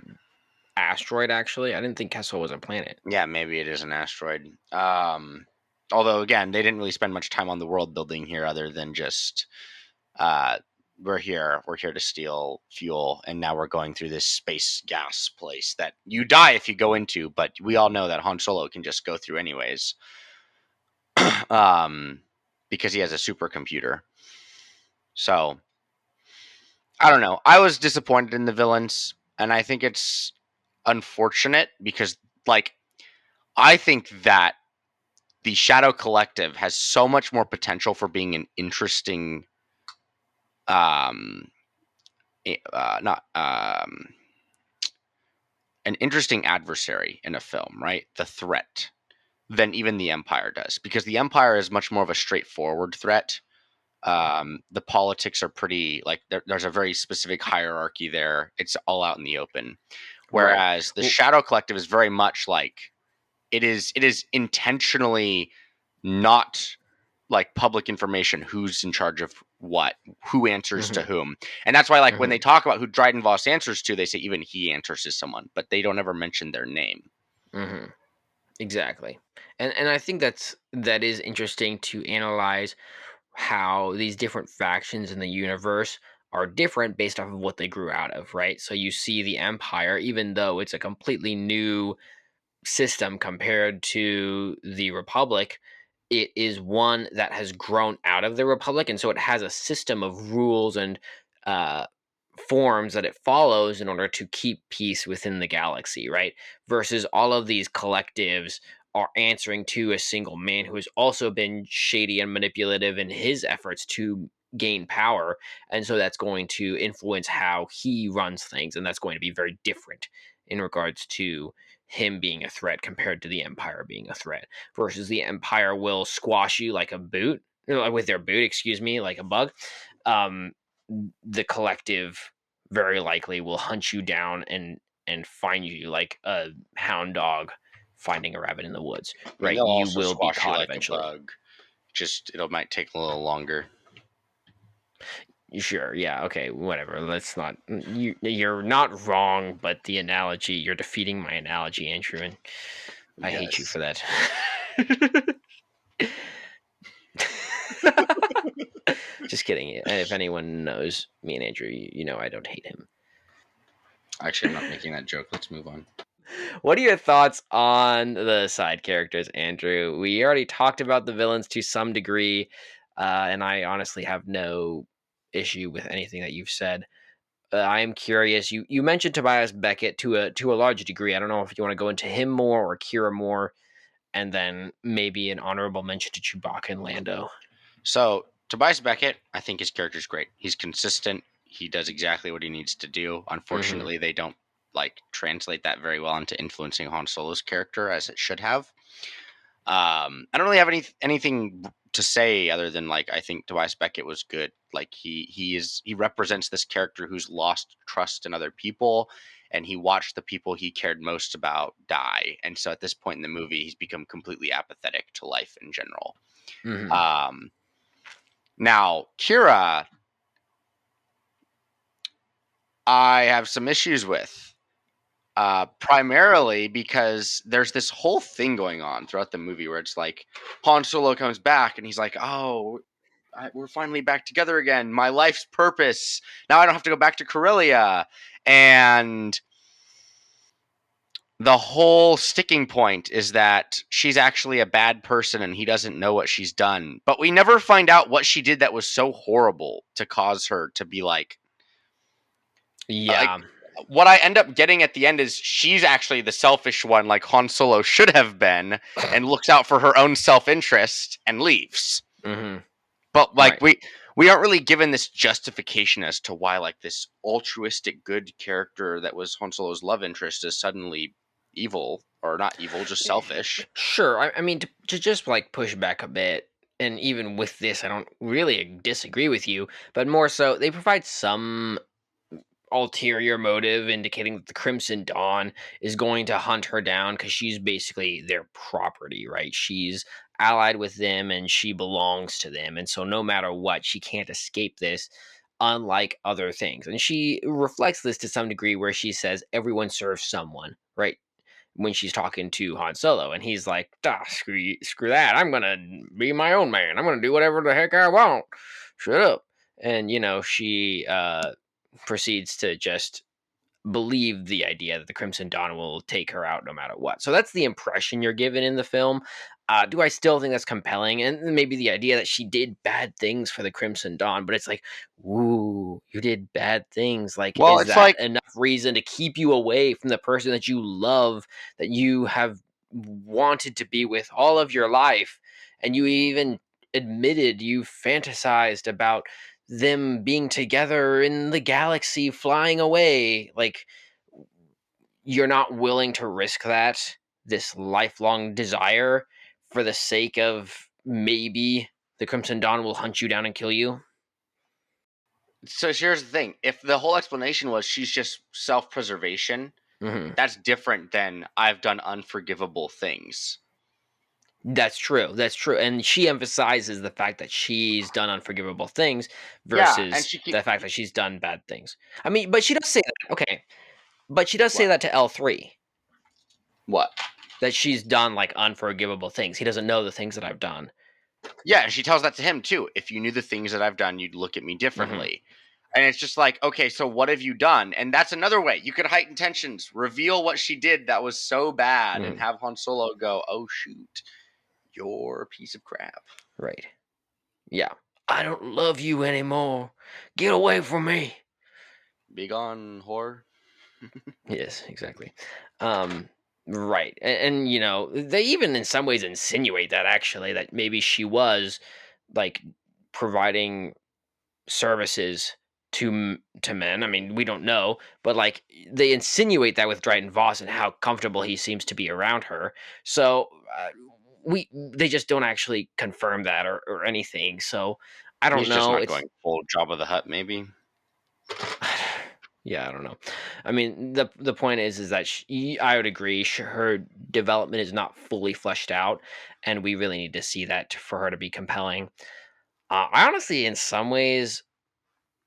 asteroid actually? I didn't think Kessel was a planet. yeah, maybe it is an asteroid. Although again, they didn't really spend much time on the world building here, other than just we're here to steal fuel, and now we're going through this space gas place that you die if you go into, but we all know that Han Solo can just go through anyways. Because he has a supercomputer. So I don't know. I was disappointed in the villains, and I think it's unfortunate because, like, I think that the Shadow Collective has so much more potential for being an interesting, not an interesting adversary in a film, right? The threat than even the Empire does, because the Empire is much more of a straightforward threat. The politics are pretty, like, there's a very specific hierarchy there. It's all out in the open. Whereas the Shadow Collective is very much like it is intentionally not like public information who's in charge of who answers to Mhm. whom. And that's why, like, when they Mhm. talk about who Dryden Voss answers to, they say even he answers to someone, but they don't ever mention their name. Mhm. Exactly. And I think that is interesting to analyze how these different factions in the universe are different based off of what they grew out of, right? So you see the Empire, even though it's a completely new system compared to the Republic, it is one that has grown out of the Republic, and so it has a system of rules and uh, forms that it follows in order to keep peace within the galaxy, right? Versus all of these collectives are answering to a single man who has also been shady and manipulative in his efforts to gain power, and so that's going to influence how he runs things, and that's going to be very different in regards to him being a threat compared to the Empire being a threat. Versus the Empire will squash you like a boot, with their boot, excuse me, like a bug. um the collective very likely will hunt you down and find you like a hound dog finding a rabbit in the woods, I mean, right? they'll You also will be squash you caught like a eventually. bug. Just it might take a little longer. Sure, yeah, okay, whatever. Let's not. You're not wrong, but the analogy, you're defeating my analogy, Andrew, and I hate you Yes. for that. Just kidding. And if anyone knows me and Andrew, you know I don't hate him. Actually, I'm not making that joke. Let's move on. What are your thoughts on the side characters, Andrew? We already talked about the villains to some degree, and I honestly have no issue with anything that you've said. I am curious. You mentioned Tobias Beckett to a large degree. I don't know if you want to go into him more or Kira more, and then maybe an honorable mention to Chewbacca and Lando. So Tobias Beckett, I think his character's great. He's consistent. He does exactly what he needs to do. Mm-hmm. Unfortunately, they don't like translate that very well into influencing Han Solo's character as it should have. I don't really have anything to say other than like I think Tobias Beckett was good. Like he represents this character who's lost trust in other people, and he watched the people he cared most about die. And so at this point in the movie, he's become completely apathetic to life in general. Mm-hmm. Um, Now Kira, I have some issues with. Primarily because there's this whole thing going on throughout the movie where it's like Han Solo comes back and he's like, "Oh, we're finally back together again. My life's purpose. Now I don't have to go back to Corellia." And the whole sticking point is that she's actually a bad person and he doesn't know what she's done. But we never find out what she did that was so horrible to cause her to be like Yeah. what I end up getting at the end is she's actually the selfish one, like Han Solo should have been, and looks out for her own self interest and leaves. Mm-hmm. But like Right. we aren't really given this justification as to why like this altruistic good character that was Han Solo's love interest is suddenly evil or not evil, just selfish. Sure. I mean, to just like push back a bit, and even with this, I don't really disagree with you, but more so, they provide some ulterior motive indicating that the Crimson Dawn is going to hunt her down because she's basically their property, right? She's allied with them and she belongs to them. And so, no matter what, she can't escape this. Unlike other things. And she reflects this to some degree where she says everyone serves someone, right? When she's talking to Han Solo, and he's like, screw you, screw that. I'm gonna be my own man. I'm gonna do whatever the heck I want. Shut up. And she proceeds to just believe the idea that the Crimson Dawn will take her out no matter what. So that's the impression you're given in the film. Do I still think that's compelling? And maybe the idea that she did bad things for the Crimson Dawn, but it's like, ooh, you did bad things. Like, Well, is it's that like enough reason to keep you away from the person that you love, that you have wanted to be with all of your life? And you even admitted you fantasized about them being together in the galaxy flying away. Like, you're not willing to risk that, this lifelong desire, for the sake of maybe the Crimson Dawn will hunt you down and kill you. so here's the thing. If the whole explanation was she's just self preservation, Hmm. that's different than I've done unforgivable things. That's true. That's true. And she emphasizes the fact that she's done unforgivable things Yeah, and versus she the fact that she's done bad things. I mean, but she does say that. Okay. But she does say what? that to L3, What? that she's done like unforgivable things. He doesn't know the things that I've done. Yeah, and she tells that to him too. If you knew the things that I've done, you'd look at me Hmm. differently. And it's just like, okay, so what have you done? And that's another way you could heighten tensions, reveal what she did that was so bad, and Hmm. have Han Solo go, "Oh shoot, you're a piece of crap. Right. Yeah. I don't love you anymore. Get away from me. Be gone, whore." Yes, exactly. Um, right. And, you know, they even in some ways insinuate that actually, that maybe she was like providing services to men. I mean, we don't know, but like they insinuate that with Dryden Voss and how comfortable he seems to be around her. So we they just don't actually confirm that or anything. So I don't He's just know. not It's going full Job of the Hut, maybe. yeah, I don't know. I mean, the point is that I would agree her development is not fully fleshed out, and we really need to see that for her to be compelling. I honestly, in some ways,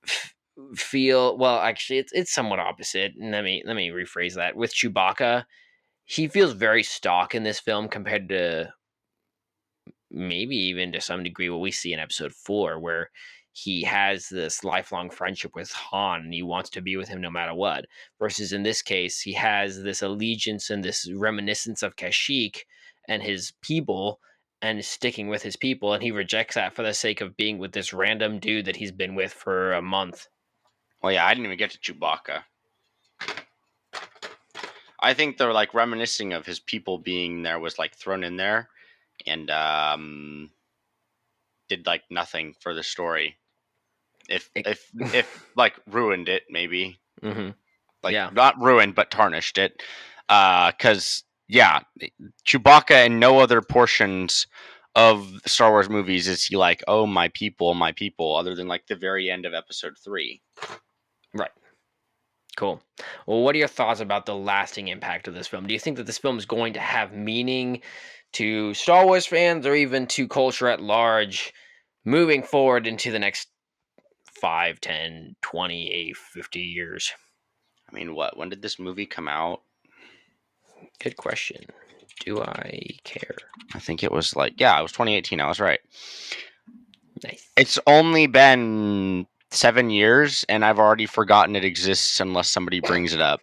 f- feel well. Actually, it's somewhat opposite. And let me rephrase that. With Chewbacca, he feels very stock in this film compared to maybe even to some degree what we see in episode 4, where he has this lifelong friendship with Han and he wants to be with him no matter what, versus in this case he has this allegiance and this reminiscence of Kashyyyk and his people and is sticking with his people, and he rejects that for the sake of being with this random dude that he's been with for a month. Well, yeah, I didn't even get to Chewbacca. I think they're like reminiscing of his people being there was like thrown in there and did like nothing for the story. If It, if if like ruined it, maybe hmm. like Yeah. not ruined but tarnished it. Because yeah, Chewbacca and no other portions of the Star Wars movies is he like, oh my people, other than like the very end of Episode 3. Right. Cool. Well, what are your thoughts about the lasting impact of this film? Do you think that this film is going to have meaning to Star Wars fans or even to culture at large moving forward into the next 5, 10, 20, 50 years? I mean, what? When did this movie come out? Good question. Do I care? I think it was like it was 2018. I was right. Nice. It's only been 7 years, and I've already forgotten it exists unless somebody brings it up.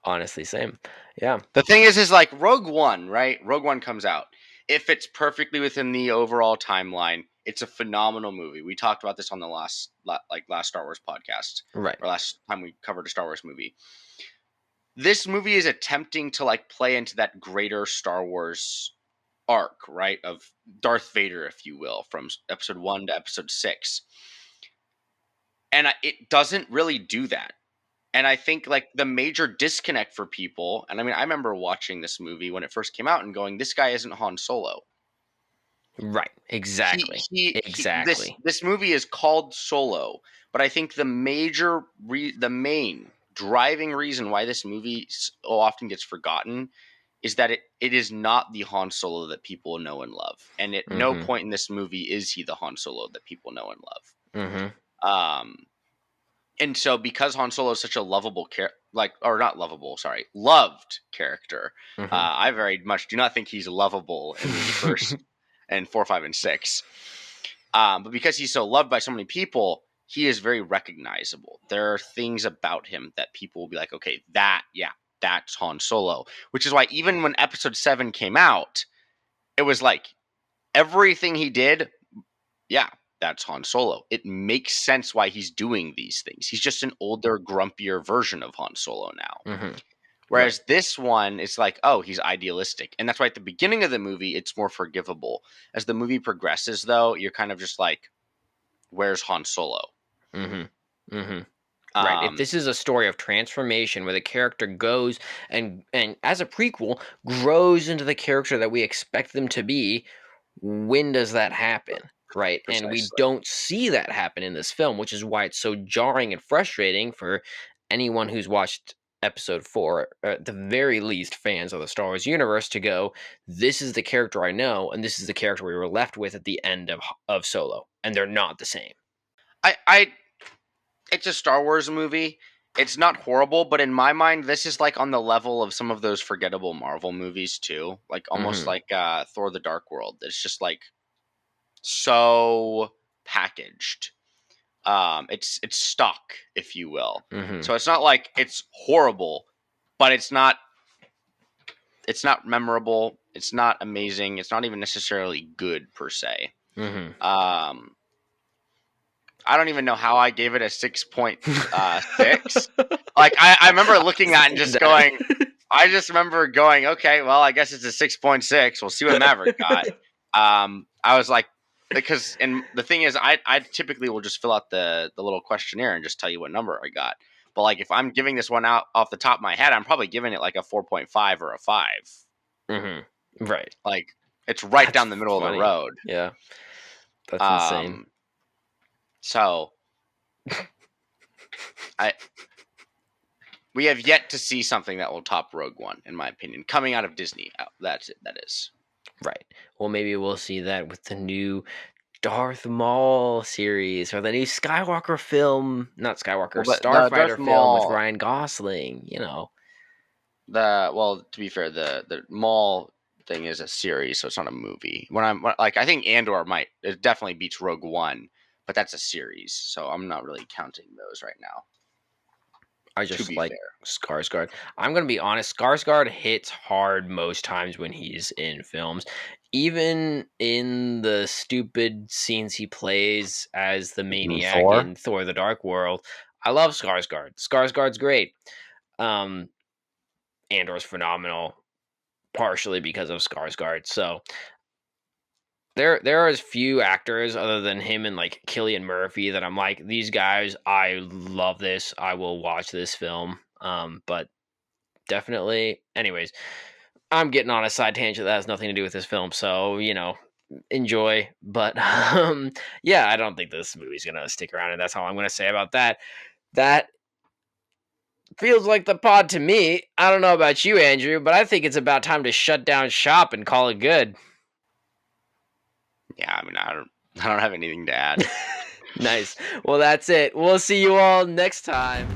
Honestly, same. Yeah. The thing is like Rogue One, right? Rogue One comes out. It fits perfectly within the overall timeline. It's a phenomenal movie. We talked about this on the last Star Wars podcast, Right. or last time we covered a Star Wars movie. This movie is attempting to like play into that greater Star Wars arc, right? Of Darth Vader, if you will, from episode 1 to episode 6. And it doesn't really do that. And I think like the major disconnect for people, and I mean, I remember watching this movie when it first came out and going, "This guy isn't Han Solo." Right. Exactly. Exactly. This movie is called Solo, but I think the main driving reason why this movie so often gets forgotten is that it is not the Han Solo that people know and love, and at no Mm-hmm. point in this movie is he the Han Solo that people know and Mm-hmm. love. And so because Han Solo is such a lovable or not lovable, sorry, loved character, I very much do not think he's lovable in the first Mm-hmm. and 4, 5, and 6. But because he's so loved by so many people, he is very recognizable. There are things about him that people will be like, okay, that's Han Solo. Which is why even when Episode 7 came out, it was like everything he did, yeah, that's Han Solo. It makes sense why he's doing these things. He's just an older, grumpier version of Han Solo now. Mm-hmm. Right. Whereas this one is like, oh, he's idealistic. And that's why at the beginning of the movie, it's more forgivable. As the movie progresses, though, you're kind of just like, where's Han Solo? Mm-hmm. Mm-hmm. Right. If Um, this is a story of transformation where the character goes and as a prequel grows into the character that we expect them to be, when does that happen? Right. And we Precisely. don't see that happen in this film, which is why it's so jarring and frustrating for anyone who's watched episode 4, at the very least, fans of the Star Wars universe to go, this is the character I know, and this is the character we were left with at the end of Solo, and they're not the same. I it's a Star Wars movie. It's not horrible, but in my mind, this is like on the level of some of those forgettable Marvel movies too. Like almost like Thor: The Dark World. It's just like so packaged. It's stock, if you will. So it's not like it's horrible, but it's not memorable. It's not amazing. It's not even necessarily good per se. I don't even know how I gave it a 6.6. Like I remember looking at it and just going, I just remember going, okay, well, I guess it's a 6.6. We'll see what Maverick got. I was like, because, and the thing is, I typically will just fill out the little questionnaire and just tell you what number I got. But like, if I'm giving this one out off the top of my head, I'm probably giving it like a 4.5 or a 5. Right. Like, it's right down the middle of the road. Yeah. That's insane. So, we have yet to see something that will top Rogue One, in my opinion, coming out of Disney. That's it. That is. Right. Well, maybe we'll see that with the new Darth Maul series or the new Skywalker film. Not Skywalker, Starfighter film with Ryan Gosling. You know. To be fair, the Maul thing is a series, so it's not a movie. I think Andor it definitely beats Rogue One, but that's a series, so I'm not really counting those right now. I just like Skarsgård. I'm gonna be honest, Skarsgård hits hard most times when he's in films. Even in the stupid scenes he plays as the maniac in Thor: The Dark World, I love Skarsgård. Skarsgård's great. Andor's phenomenal, partially because of Skarsgård. So there are as few actors other than him and like Cillian Murphy that I'm like, these guys, I love this. I will watch this film. But definitely, anyways, I'm getting on a side tangent that has nothing to do with this film. So, enjoy. But yeah, I don't think this movie's gonna stick around, and that's all I'm gonna say about that. That feels like the pod to me. I don't know about you, Andrew, but I think it's about time to shut down shop and call it good. Yeah, I mean, I don't have anything to add. Nice. Well, that's it. We'll see you all next time.